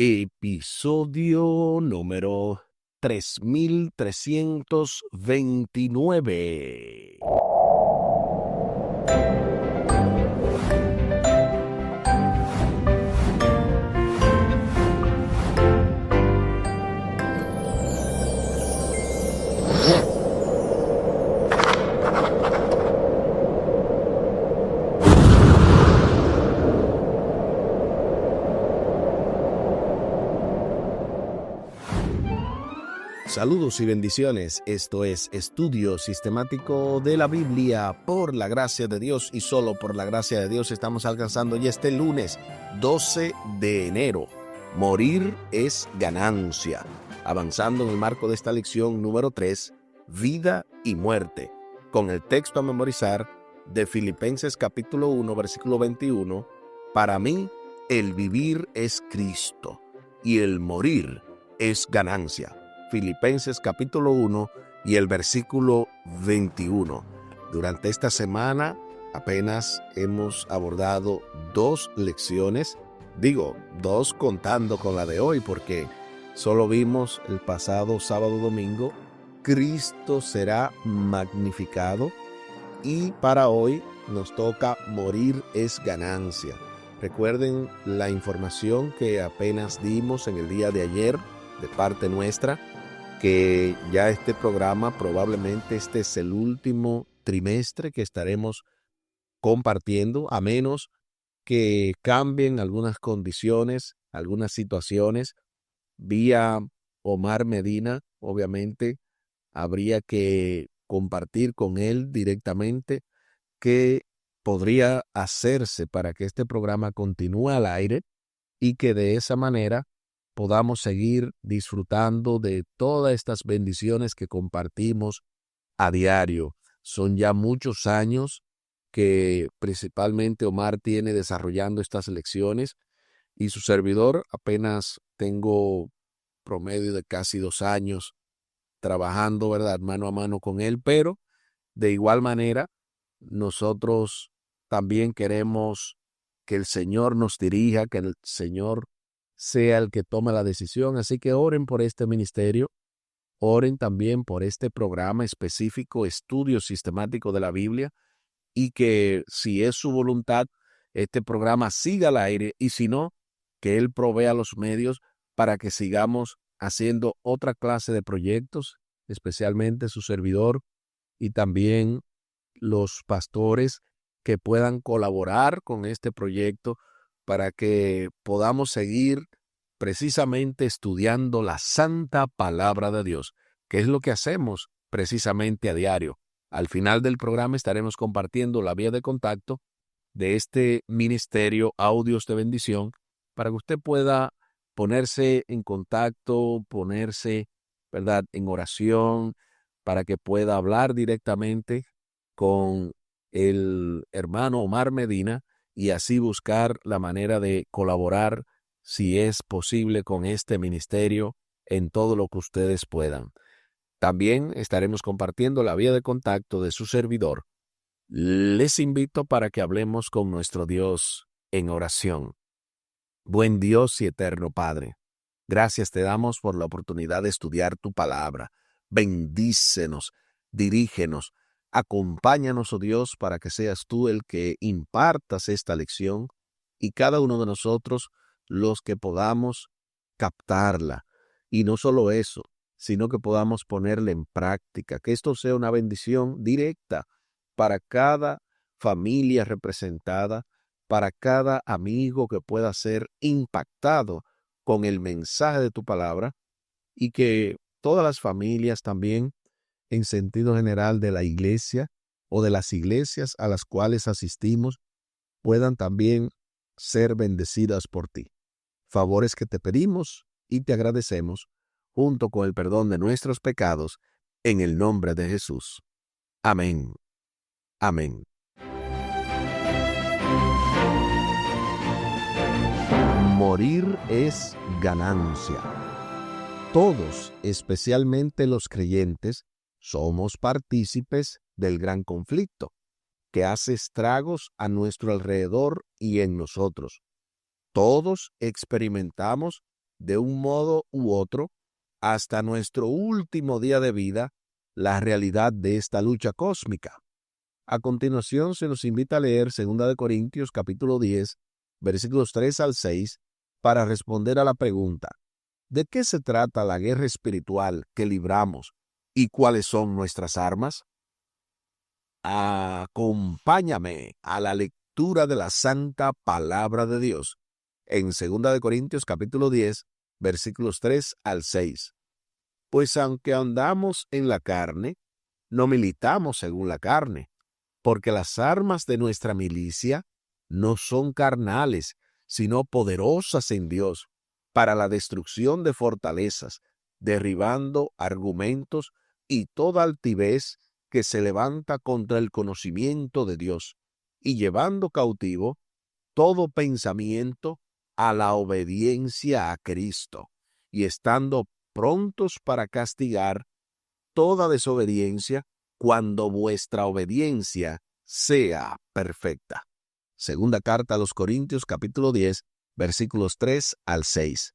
Episodio número 3329. Saludos y bendiciones. Esto es Estudio Sistemático de la Biblia. Por la gracia de Dios y solo por la gracia de Dios estamos alcanzando ya este lunes 12 de enero. Morir es ganancia. Avanzando en el marco de esta lección número 3, vida y muerte, con el texto a memorizar de Filipenses capítulo 1, versículo 21. Para mí, el vivir es Cristo y el morir es ganancia. Filipenses capítulo 1 y el versículo 21. Durante esta semana apenas hemos abordado 2 lecciones, dos contando con la de hoy, porque solo vimos el pasado sábado domingo, Cristo será magnificado, y para hoy nos toca morir es ganancia. Recuerden la información que apenas dimos en el día de ayer de parte nuestra, que ya este programa probablemente este es el último trimestre que estaremos compartiendo, a menos que cambien algunas condiciones, algunas situaciones. Vía Omar Medina, obviamente, habría que compartir con él directamente qué podría hacerse para que este programa continúe al aire y que de esa manera podamos seguir disfrutando de todas estas bendiciones que compartimos a diario. Son ya muchos años que principalmente Omar tiene desarrollando estas lecciones, y su servidor apenas tengo promedio de casi 2 años trabajando, ¿verdad?, mano a mano con él, pero de igual manera nosotros también queremos que el Señor nos dirija, que el Señor sea el que tome la decisión. Así que oren por este ministerio, oren también por este programa específico, Estudio Sistemático de la Biblia, y que si es su voluntad, este programa siga al aire, y si no, que Él provea los medios para que sigamos haciendo otra clase de proyectos, especialmente su servidor y también los pastores que puedan colaborar con este proyecto para que podamos seguir precisamente estudiando la santa palabra de Dios, que es lo que hacemos precisamente a diario. Al final del programa estaremos compartiendo la vía de contacto de este ministerio Audios de Bendición para que usted pueda ponerse en contacto, ponerse, ¿verdad?, en oración, para que pueda hablar directamente con el hermano Omar Medina y así buscar la manera de colaborar, si es posible, con este ministerio en todo lo que ustedes puedan. También estaremos compartiendo la vía de contacto de su servidor. Les invito para que hablemos con nuestro Dios en oración. Buen Dios y eterno Padre, gracias te damos por la oportunidad de estudiar tu palabra. Bendícenos, dirígenos, acompáñanos, oh Dios, para que seas tú el que impartas esta lección y cada uno de nosotros los que podamos captarla. Y no solo eso, sino que podamos ponerla en práctica, que esto sea una bendición directa para cada familia representada, para cada amigo que pueda ser impactado con el mensaje de tu palabra, y que todas las familias también, en sentido general de la iglesia o de las iglesias a las cuales asistimos, puedan también ser bendecidas por ti. Favores que te pedimos y te agradecemos, junto con el perdón de nuestros pecados, en el nombre de Jesús. Amén. Amén. Morir es ganancia. Todos, especialmente los creyentes, somos partícipes del gran conflicto que hace estragos a nuestro alrededor y en nosotros. Todos experimentamos de un modo u otro, hasta nuestro último día de vida, la realidad de esta lucha cósmica. A continuación se nos invita a leer 2 Corintios capítulo 10, versículos 3 al 6, para responder a la pregunta: ¿de qué se trata la guerra espiritual que libramos y cuáles son nuestras armas? Acompáñame a la lectura de la santa palabra de Dios en 2 Corintios capítulo 10, versículos 3 al 6. Pues aunque andamos en la carne, no militamos según la carne, porque las armas de nuestra milicia no son carnales, sino poderosas en Dios, para la destrucción de fortalezas, derribando argumentos y toda altivez que se levanta contra el conocimiento de Dios, y llevando cautivo todo pensamiento a la obediencia a Cristo, y estando prontos para castigar toda desobediencia cuando vuestra obediencia sea perfecta. Segunda carta a los Corintios capítulo 10, versículos 3 al 6.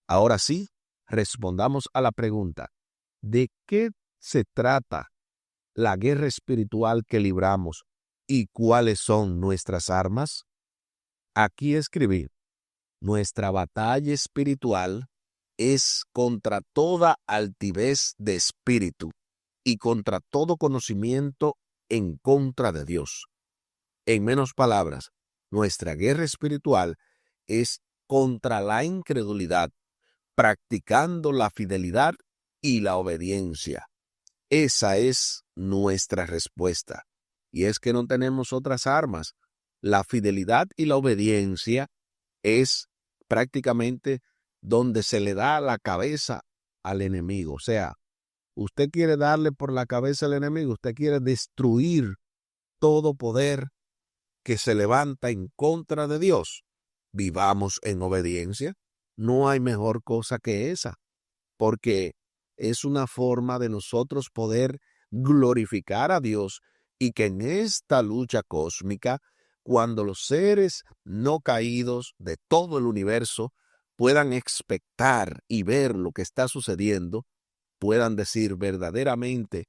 Ahora sí, respondamos a la pregunta: ¿de qué se trata la guerra espiritual que libramos y cuáles son nuestras armas? Aquí escribí: nuestra batalla espiritual es contra toda altivez de espíritu y contra todo conocimiento en contra de Dios. En menos palabras, nuestra guerra espiritual es contra la incredulidad, practicando la fidelidad y la obediencia. Esa es nuestra respuesta. Y es que no tenemos otras armas. La fidelidad y la obediencia es prácticamente donde se le da la cabeza al enemigo. O sea, usted quiere darle por la cabeza al enemigo, usted quiere destruir todo poder que se levanta en contra de Dios. Vivamos en obediencia. No hay mejor cosa que esa, porque es una forma de nosotros poder glorificar a Dios y que en esta lucha cósmica, cuando los seres no caídos de todo el universo puedan expectar y ver lo que está sucediendo, puedan decir verdaderamente: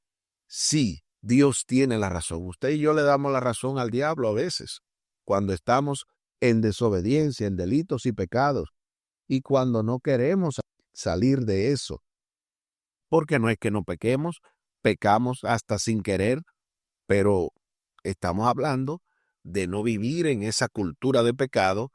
sí, Dios tiene la razón. Usted y yo le damos la razón al diablo a veces, cuando estamos en desobediencia, en delitos y pecados, y cuando no queremos salir de eso. Porque no es que no pequemos, pecamos hasta sin querer, pero estamos hablando de no vivir en esa cultura de pecado,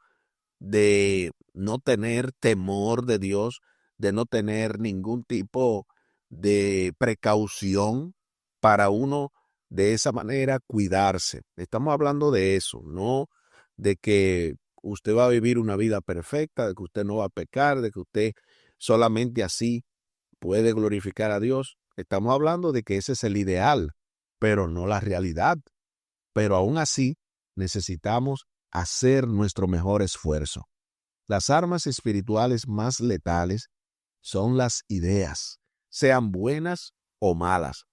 de no tener temor de Dios, de no tener ningún tipo de precaución para uno de esa manera cuidarse. Estamos hablando de eso, no de que usted va a vivir una vida perfecta, de que usted no va a pecar, de que usted solamente así puede glorificar a Dios. Estamos hablando de que ese es el ideal, pero no la realidad. Pero aún así necesitamos hacer nuestro mejor esfuerzo. Las armas espirituales más letales son las ideas, sean buenas o malas.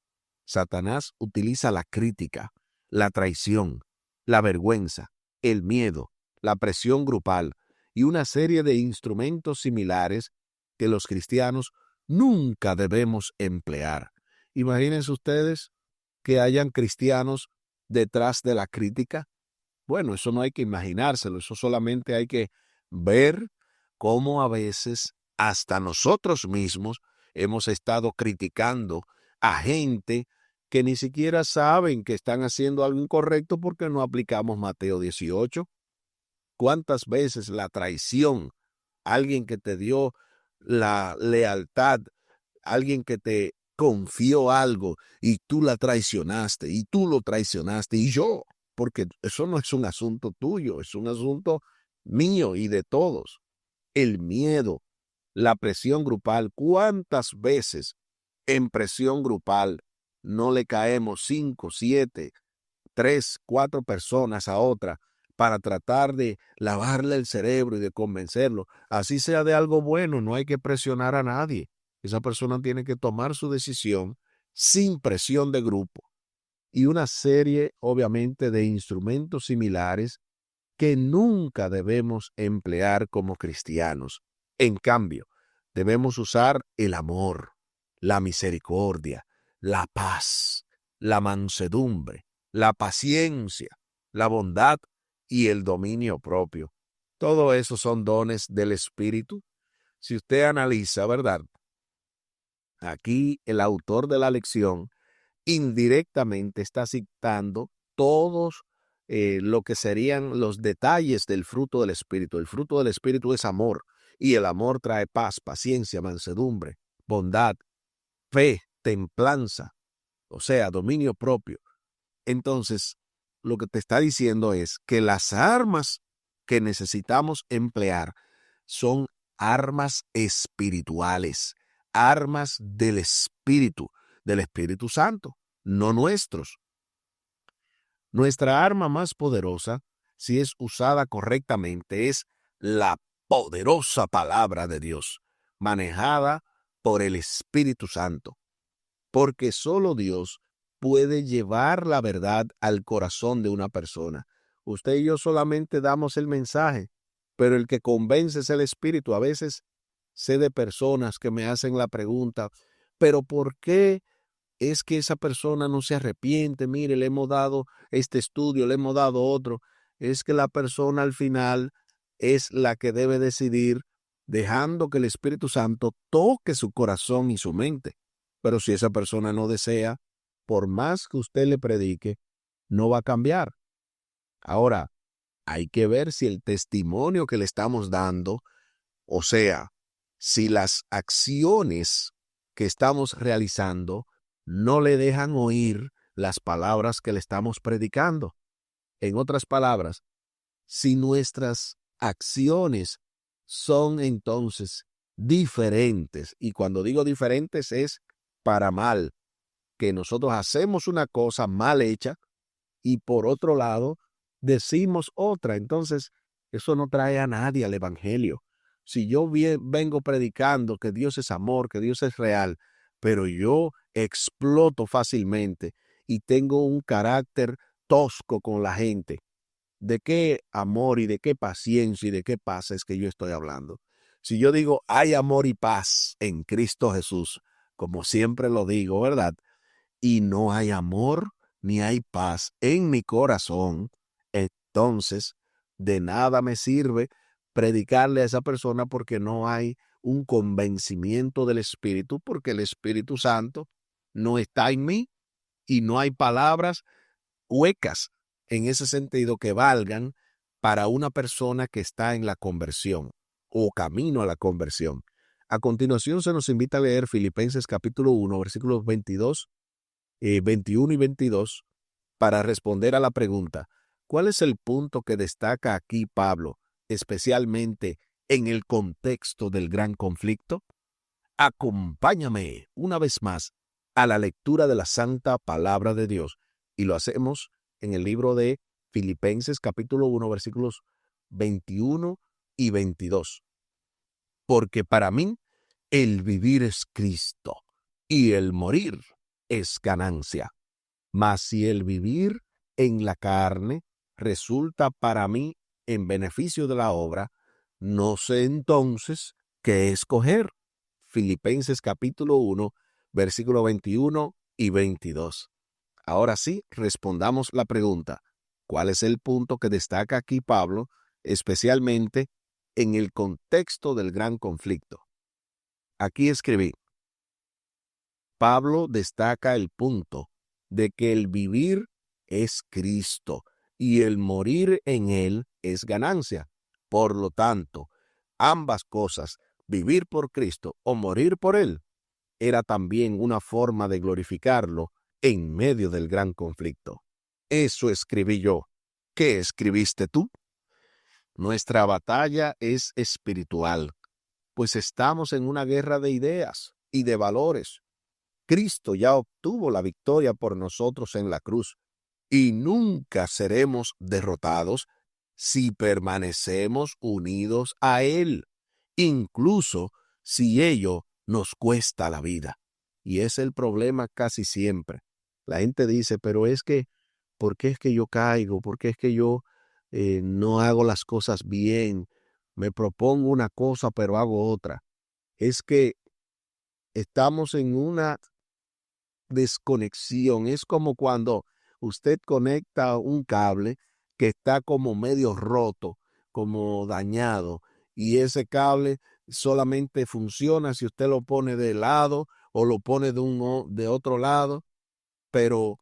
Satanás utiliza la crítica, la traición, la vergüenza, el miedo, la presión grupal y una serie de instrumentos similares que los cristianos nunca debemos emplear. Imagínense ustedes que hayan cristianos detrás de la crítica. Bueno, eso no hay que imaginárselo, eso solamente hay que ver cómo a veces hasta nosotros mismos hemos estado criticando a gente que ni siquiera saben que están haciendo algo incorrecto porque no aplicamos Mateo 18. ¿Cuántas veces la traición, alguien que te dio la lealtad, alguien que te confió algo y tú la traicionaste y tú lo traicionaste y yo, porque eso no es un asunto tuyo, es un asunto mío y de todos. El miedo, la presión grupal, ¿cuántas veces en presión grupal no le caemos 5, 7, 3, 4 personas a otra para tratar de lavarle el cerebro y de convencerlo? Así sea de algo bueno, no hay que presionar a nadie. Esa persona tiene que tomar su decisión sin presión de grupo. Y una serie, obviamente, de instrumentos similares que nunca debemos emplear como cristianos. En cambio, Debemos usar el amor, la misericordia, la paz, la mansedumbre, la paciencia, la bondad y el dominio propio. Todo eso son dones del Espíritu. Si usted analiza, ¿verdad? Aquí el autor de la lección indirectamente está citando todos lo que serían los detalles del fruto del Espíritu. El fruto del Espíritu es amor, y el amor trae paz, paciencia, mansedumbre, bondad, fe, templanza, o sea, dominio propio. Entonces, lo que te está diciendo es que las armas que necesitamos emplear son armas espirituales, armas del Espíritu Santo, no nuestros. Nuestra arma más poderosa, si es usada correctamente, es la poderosa palabra de Dios, manejada por el Espíritu Santo, porque solo Dios puede llevar la verdad al corazón de una persona. Usted y yo solamente damos el mensaje, pero el que convence es el Espíritu. A veces sé de personas que me hacen la pregunta, ¿pero por qué es que esa persona no se arrepiente? Mire, le hemos dado este estudio, le hemos dado otro. Es que la persona al final es la que debe decidir, dejando que el Espíritu Santo toque su corazón y su mente. Pero si esa persona no desea, por más que usted le predique, no va a cambiar. Ahora, hay que ver si el testimonio que le estamos dando, o sea, si las acciones que estamos realizando no le dejan oír las palabras que le estamos predicando. En otras palabras, si nuestras acciones son entonces diferentes, y cuando digo diferentes es para mal, que nosotros hacemos una cosa mal hecha y por otro lado decimos otra, entonces eso no trae a nadie al evangelio. Si yo vengo predicando que Dios es amor, que Dios es real, pero yo exploto fácilmente y tengo un carácter tosco con la gente, ¿de qué amor y de qué paciencia y de qué paz es que yo estoy hablando? Si yo digo hay amor y paz en Cristo Jesús, como siempre lo digo, ¿verdad? Y no hay amor ni hay paz en mi corazón, entonces de nada me sirve predicarle a esa persona, porque no hay un convencimiento del Espíritu, porque el Espíritu Santo no está en mí y no hay palabras huecas en ese sentido que valgan para una persona que está en la conversión o camino a la conversión. A continuación se nos invita a leer Filipenses capítulo 1, versículos 21 y 22, para responder a la pregunta: ¿cuál es el punto que destaca aquí Pablo, especialmente en el contexto del gran conflicto? Acompáñame una vez más a la lectura de la santa palabra de Dios, y lo hacemos en el libro de Filipenses capítulo 1, versículos 21 y 22. Porque para mí el vivir es Cristo y el morir es ganancia. Mas si el vivir en la carne resulta para mí en beneficio de la obra, no sé entonces qué escoger. Filipenses capítulo 1, versículo 21 y 22. Ahora sí, respondamos la pregunta: ¿cuál es el punto que destaca aquí Pablo, especialmente en el contexto del gran conflicto? Aquí escribí: Pablo destaca el punto de que el vivir es Cristo y el morir en Él es ganancia. Por lo tanto, ambas cosas, vivir por Cristo o morir por Él, era también una forma de glorificarlo en medio del gran conflicto. Eso escribí yo. ¿Qué escribiste tú? Nuestra batalla es espiritual, pues estamos en una guerra de ideas y de valores. Cristo ya obtuvo la victoria por nosotros en la cruz, y nunca seremos derrotados si permanecemos unidos a Él, incluso si ello nos cuesta la vida. Y es el problema casi siempre. La gente dice, pero es que, ¿por qué es que yo caigo? ¿Por qué es que yo no hago las cosas bien? Me propongo una cosa, pero hago otra. es que estamos en una desconexión. Es como cuando usted conecta un cable que está como medio roto, como dañado, y ese cable solamente funciona si usted lo pone de lado o lo pone de otro lado, pero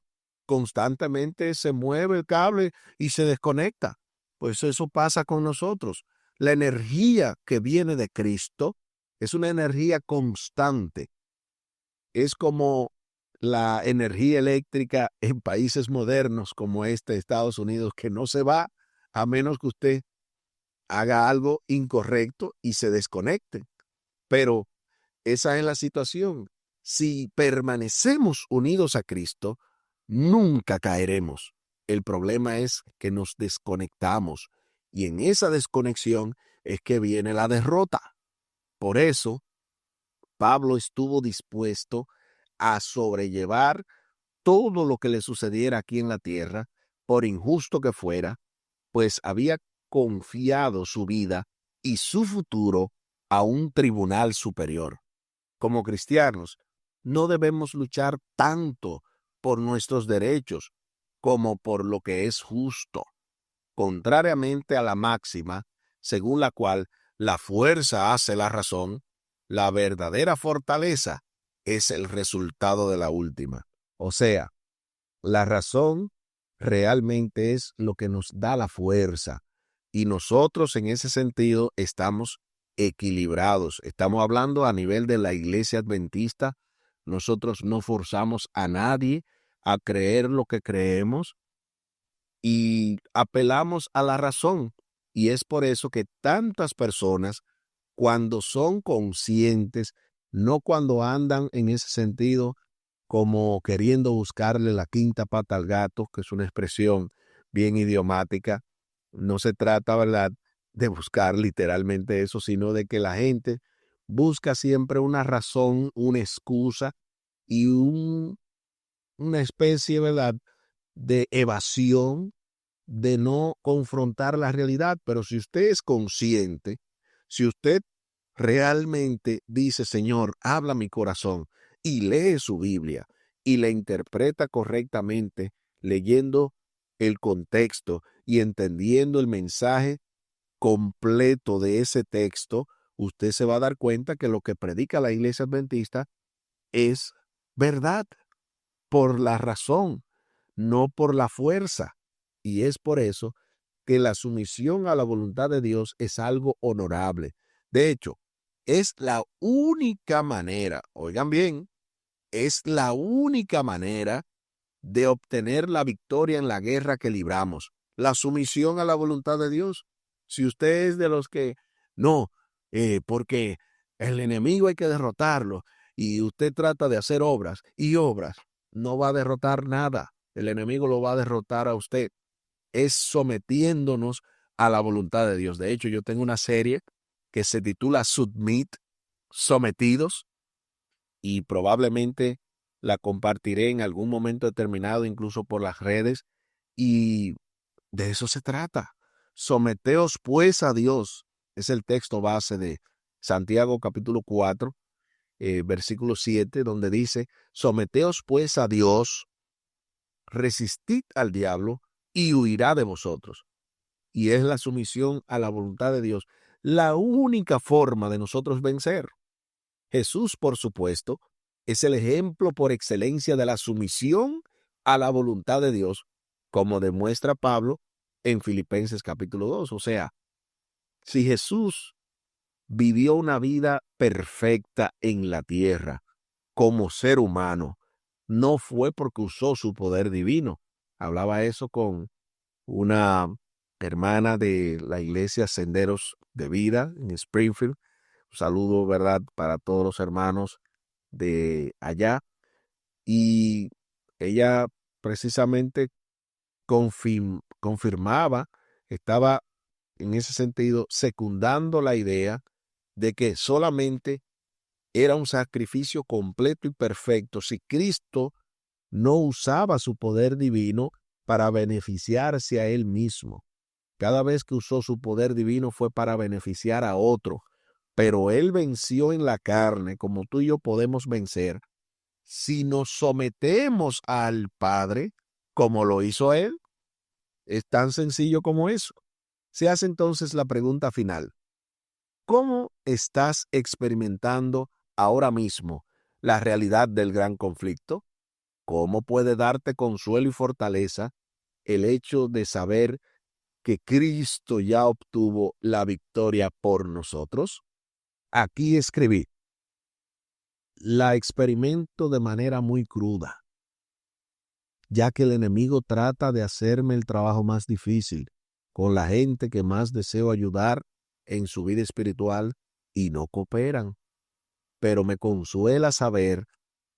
constantemente se mueve el cable y se desconecta. Pues eso pasa con nosotros. La energía que viene de Cristo es una energía constante. Es como la energía eléctrica en países modernos como Estados Unidos, que no se va a menos que usted haga algo incorrecto y se desconecte. Pero esa es la situación. Si permanecemos unidos a Cristo, nunca caeremos. El problema es que nos desconectamos y en esa desconexión es que viene la derrota. Por eso, Pablo estuvo dispuesto a sobrellevar todo lo que le sucediera aquí en la tierra, por injusto que fuera, pues había confiado su vida y su futuro a un tribunal superior. Como cristianos, no debemos luchar tanto por nuestros derechos como por lo que es justo, contrariamente a la máxima según la cual la fuerza hace la razón. La verdadera fortaleza es el resultado de la última. O sea, la razón realmente es lo que nos da la fuerza y nosotros en ese sentido estamos equilibrados. Estamos hablando a nivel de la iglesia adventista. Nosotros no forzamos a nadie a creer lo que creemos y apelamos a la razón. Y es por eso que tantas personas, cuando son conscientes, no cuando andan en ese sentido como queriendo buscarle la quinta pata al gato, que es una expresión bien idiomática. No se trata, ¿verdad?, de buscar literalmente eso, sino de que la gente busca siempre una razón, una excusa y una especie, ¿verdad?, de evasión, de no confrontar la realidad. Pero si usted es consciente, si usted realmente dice, Señor, habla mi corazón, y lee su Biblia y la interpreta correctamente, leyendo el contexto y entendiendo el mensaje completo de ese texto, usted se va a dar cuenta que lo que predica la iglesia adventista es verdad, por la razón, no por la fuerza. Y es por eso que la sumisión a la voluntad de Dios es algo honorable. De hecho, es la única manera, oigan bien, es la única manera de obtener la victoria en la guerra que libramos. La sumisión a la voluntad de Dios. Si usted es de los que no, porque el enemigo hay que derrotarlo y usted trata de hacer obras y obras, no va a derrotar nada. El enemigo lo va a derrotar a usted. Es sometiéndonos a la voluntad de Dios. De hecho, yo tengo una serie que se titula Submit, Sometidos, y probablemente la compartiré en algún momento determinado, incluso por las redes, y de eso se trata. Someteos pues a Dios. Es el texto base de Santiago capítulo 4, versículo 7, donde dice, someteos pues a Dios, resistid al diablo y huirá de vosotros. Y es la sumisión a la voluntad de Dios la única forma de nosotros vencer. Jesús, por supuesto, es el ejemplo por excelencia de la sumisión a la voluntad de Dios, como demuestra Pablo en Filipenses capítulo 2. O sea, si Jesús vivió una vida perfecta en la tierra como ser humano, no fue porque usó su poder divino. Hablaba eso con una hermana de la iglesia Senderos de Vida en Springfield. Un saludo, ¿verdad?, para todos los hermanos de allá. Y ella precisamente confirmaba, estaba en ese sentido secundando la idea de que solamente era un sacrificio completo y perfecto si Cristo no usaba su poder divino para beneficiarse a él mismo. Cada vez que usó su poder divino fue para beneficiar a otro, pero Él venció en la carne como tú y yo podemos vencer si nos sometemos al Padre como lo hizo Él. Es tan sencillo como eso. Se hace entonces la pregunta final. ¿Cómo estás experimentando ahora mismo la realidad del gran conflicto? ¿Cómo puede darte consuelo y fortaleza el hecho de saber que Cristo ya obtuvo la victoria por nosotros? Aquí escribí: la experimento de manera muy cruda, ya que el enemigo trata de hacerme el trabajo más difícil con la gente que más deseo ayudar en su vida espiritual y no cooperan. Pero me consuela saber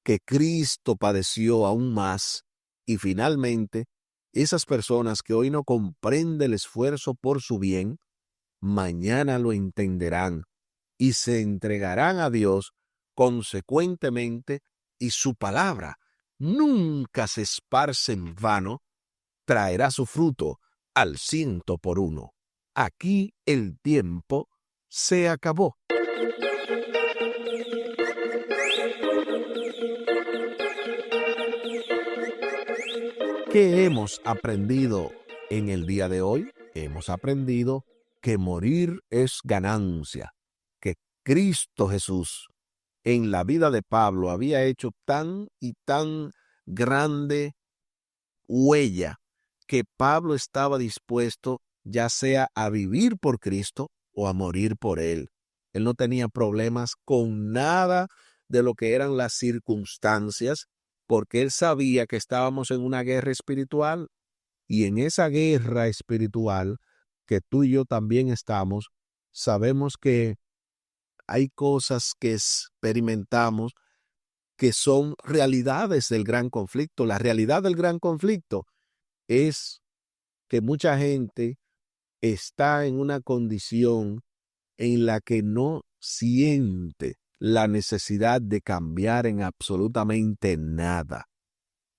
que Cristo padeció aún más y finalmente esas personas que hoy no comprenden el esfuerzo por su bien, mañana lo entenderán y se entregarán a Dios consecuentemente, y su palabra nunca se esparce en vano, traerá su fruto al 100 por 1. Aquí el tiempo se acabó. ¿Qué hemos aprendido en el día de hoy? Hemos aprendido que morir es ganancia, que Cristo Jesús en la vida de Pablo había hecho tan y tan grande huella que Pablo estaba dispuesto ya sea a vivir por Cristo o a morir por él. Él no tenía problemas con nada de lo que eran las circunstancias, porque él sabía que estábamos en una guerra espiritual, y en esa guerra espiritual que tú y yo también estamos, sabemos que hay cosas que experimentamos que son realidades del gran conflicto. La realidad del gran conflicto es que mucha gente está en una condición en la que no siente la necesidad de cambiar en absolutamente nada.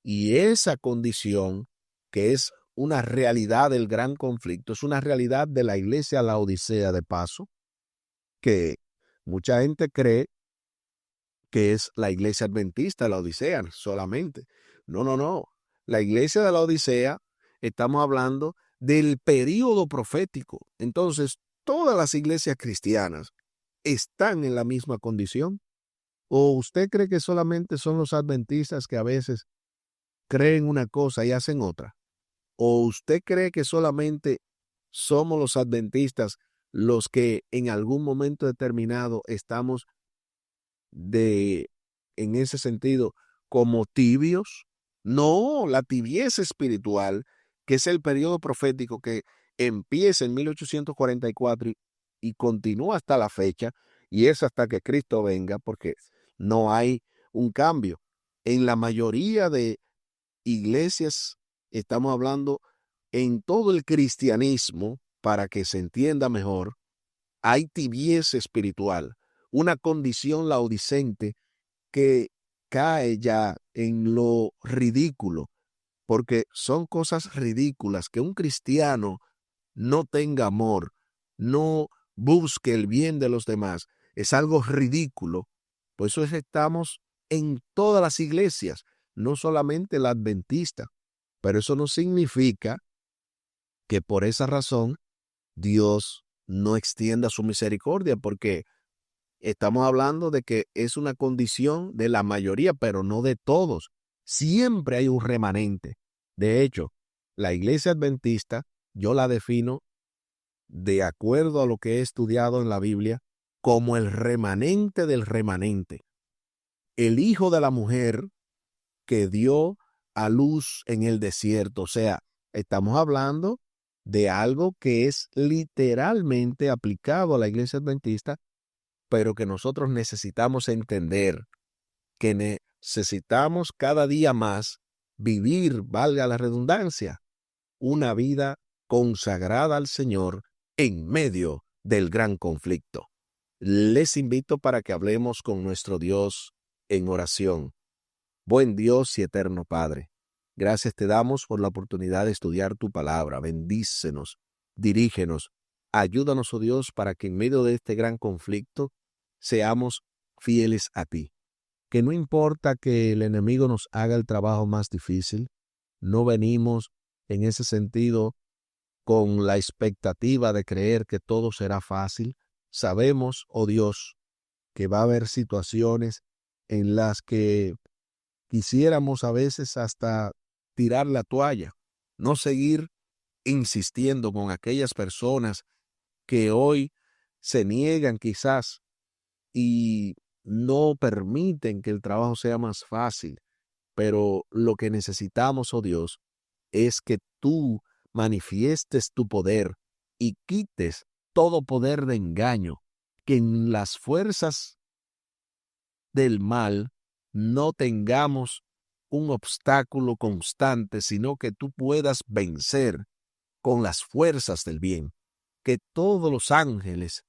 Y esa condición, que es una realidad del gran conflicto, es una realidad de la iglesia Laodicea, de paso, que mucha gente cree que es la iglesia adventista de la Odisea solamente. No, no, no. La iglesia de la Odisea, estamos hablando del período profético. Entonces, todas las iglesias cristianas están en la misma condición. ¿O usted cree que solamente son los adventistas que a veces creen una cosa y hacen otra? ¿O usted cree que solamente somos los adventistas los que en algún momento determinado estamos en ese sentido, como tibios? No, la tibieza espiritual, que es el periodo profético que empieza en 1844 y continúa hasta la fecha, y es hasta que Cristo venga, porque no hay un cambio. En la mayoría de iglesias, estamos hablando en todo el cristianismo, para que se entienda mejor, hay tibieza espiritual, una condición laodicente que cae ya en lo ridículo, porque son cosas ridículas que un cristiano no tenga amor, no busque el bien de los demás. Es algo ridículo. Por eso estamos en todas las iglesias, no solamente la adventista, pero eso no significa que por esa razón Dios no extienda su misericordia, porque estamos hablando de que es una condición de la mayoría, pero no de todos. Siempre hay un remanente. De hecho, la iglesia adventista, yo la defino de acuerdo a lo que he estudiado en la Biblia como el remanente del remanente. El hijo de la mujer que dio a luz en el desierto. O sea, estamos hablando de algo que es literalmente aplicado a la iglesia adventista, pero que nosotros necesitamos entender, que necesitamos cada día más vivir, valga la redundancia, una vida consagrada al Señor en medio del gran conflicto. Les invito para que hablemos con nuestro Dios en oración. Buen Dios y eterno Padre, gracias te damos por la oportunidad de estudiar tu palabra. Bendícenos, dirígenos, Ayúdanos, oh Dios, para que en medio de este gran conflicto seamos fieles a ti. Que no importa que el enemigo nos haga el trabajo más difícil, no venimos en ese sentido con la expectativa de creer que todo será fácil. Sabemos, oh Dios, que va a haber situaciones en las que quisiéramos a veces hasta tirar la toalla, no seguir insistiendo con aquellas personas que hoy se niegan quizás y no permiten que el trabajo sea más fácil. Pero lo que necesitamos, oh Dios, es que tú manifiestes tu poder y quites todo poder de engaño, que en las fuerzas del mal no tengamos un obstáculo constante, sino que tú puedas vencer con las fuerzas del bien, que todos los ángeles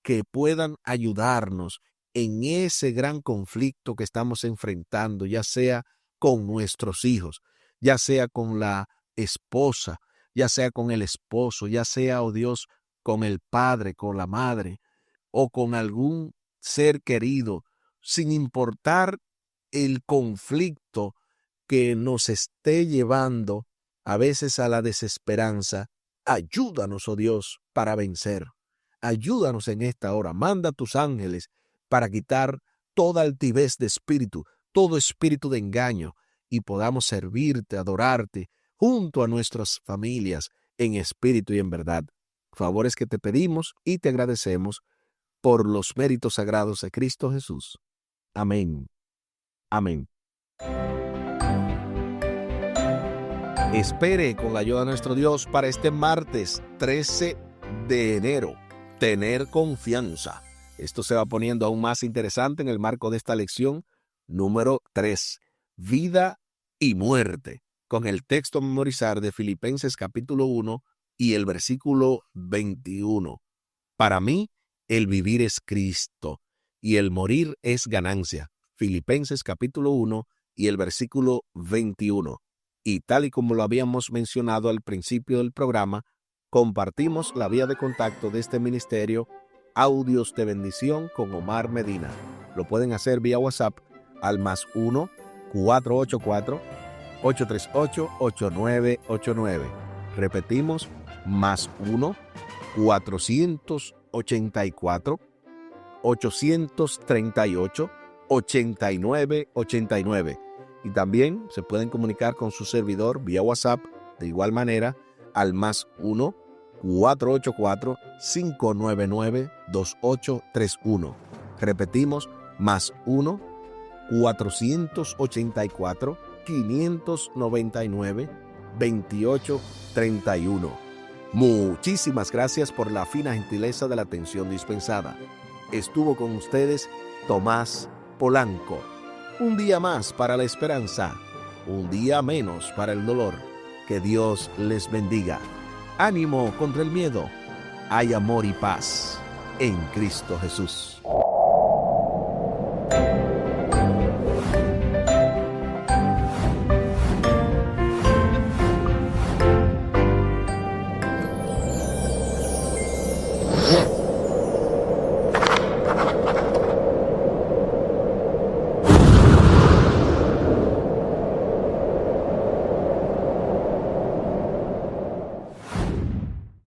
que puedan ayudarnos en ese gran conflicto que estamos enfrentando, ya sea con nuestros hijos, ya sea con la esposa, ya sea con el esposo, ya sea, oh Dios, con el padre, con la madre o con algún ser querido, sin importar el conflicto que nos esté llevando a veces a la desesperanza. Ayúdanos, oh Dios, para vencer. Ayúdanos en esta hora. Manda a tus ángeles para quitar toda altivez de espíritu, todo espíritu de engaño, y podamos servirte, adorarte, junto a nuestras familias, en espíritu y en verdad. Favores que te pedimos y te agradecemos por los méritos sagrados de Cristo Jesús. Amén. Amén. Espere con la ayuda de nuestro Dios para este martes 13 de enero. Tener confianza. Esto se va poniendo aún más interesante en el marco de esta lección número 3. Vida y muerte. Con el texto a memorizar de Filipenses capítulo 1 y el versículo 21. Para mí, el vivir es Cristo y el morir es ganancia. Filipenses capítulo 1 y el versículo 21. Y tal y como lo habíamos mencionado al principio del programa, compartimos la vía de contacto de este ministerio, Audios de Bendición con Omar Medina. Lo pueden hacer vía WhatsApp al +1 484 838 8989. Repetimos, +1 484 838 8989. Y también se pueden comunicar con su servidor vía WhatsApp de igual manera al +1 484 599 2831. Repetimos, +1 484 599 2831. Muchísimas gracias por la fina gentileza de la atención dispensada. Estuvo con ustedes Tomás Polanco. Un día más para la esperanza, un día menos para el dolor. Que Dios les bendiga. Ánimo contra el miedo. Hay amor y paz en Cristo Jesús.